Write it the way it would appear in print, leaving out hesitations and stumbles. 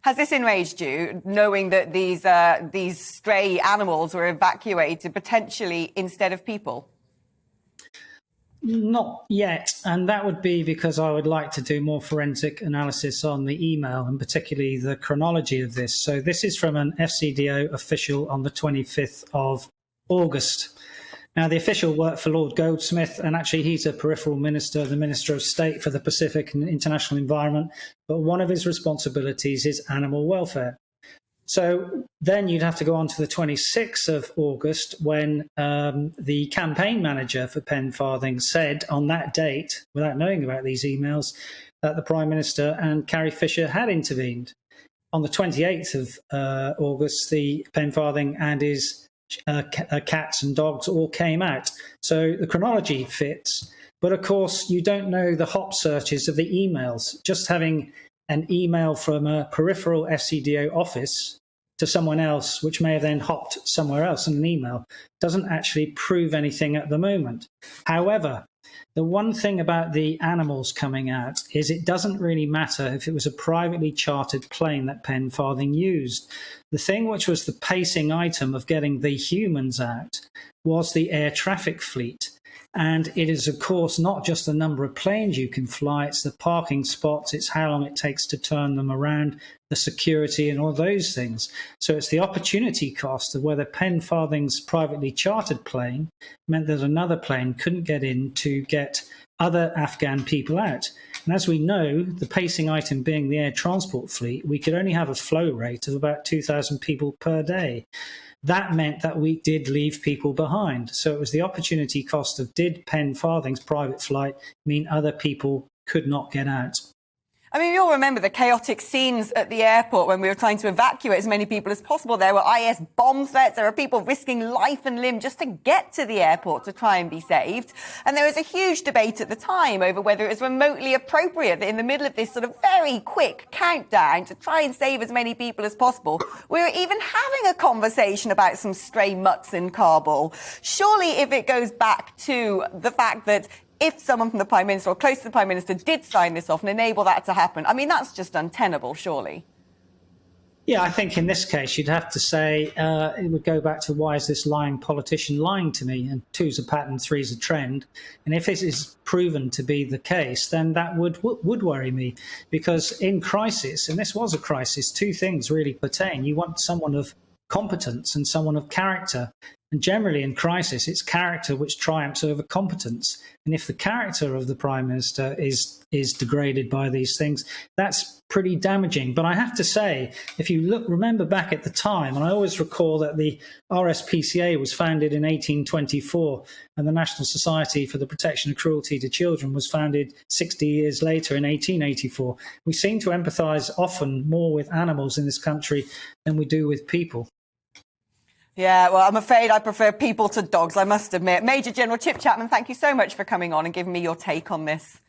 Has this enraged you, knowing that these stray animals were evacuated potentially instead of people? Not yet, and that would be because I would like to do more forensic analysis on the email and particularly the chronology of this. So this is from an FCDO official on the 25th of August. Now, the official worked for Lord Goldsmith, and actually he's a peripheral minister, the Minister of State for the Pacific and International Environment, but one of his responsibilities is animal welfare. So then you'd have to go on to the 26th of August when the campaign manager for Pen Farthing said on that date, without knowing about these emails, that the Prime Minister and Carrie Fisher had intervened. On the 28th of August, the Pen Farthing and his cats and dogs all came out. So the chronology fits. But of course, you don't know the hop searches of the emails. Just having an email from a peripheral FCDO office to someone else, which may have then hopped somewhere else in an email, doesn't actually prove anything at the moment. However, the one thing about the animals coming out is it doesn't really matter if it was a privately chartered plane that Pen Farthing used. The thing which was the pacing item of getting the humans out was the air traffic fleet. And it is, of course, not just the number of planes you can fly, it's the parking spots, it's how long it takes to turn them around, the security and all those things. So it's the opportunity cost of whether Pen Farthing's privately chartered plane meant that another plane couldn't get in to get other Afghan people out. And as we know, the pacing item being the air transport fleet, we could only have a flow rate of about 2,000 people per day. That meant that we did leave people behind. So it was the opportunity cost of did Pen Farthing's private flight mean other people could not get out? I mean, we all remember the chaotic scenes at the airport when we were trying to evacuate as many people as possible. There were IS bomb threats. There were people risking life and limb just to get to the airport to try and be saved. And there was a huge debate at the time over whether it was remotely appropriate that in the middle of this sort of very quick countdown to try and save as many people as possible, we were even having a conversation about some stray mutts in Kabul. Surely if it goes back to the fact that if someone from the Prime Minister or close to the Prime Minister did sign this off and enable that to happen, I mean, that's just untenable, surely. Yeah, I think in this case, you'd have to say it would go back to why is this lying politician lying to me? And two's a pattern, three's a trend. And if this is proven to be the case, then that would worry me. Because in crisis, and this was a crisis, two things really pertain. You want someone of competence and someone of character. And generally in crisis, it's character which triumphs over competence. And if the character of the Prime Minister is degraded by these things, that's pretty damaging. But I have to say, if you remember back at the time, and I always recall that the RSPCA was founded in 1824, and the National Society for the Protection of Cruelty to Children was founded 60 years later in 1884. We seem to empathise often more with animals in this country than we do with people. Yeah, well, I'm afraid I prefer people to dogs, I must admit. Major General Chip Chapman, thank you so much for coming on and giving me your take on this.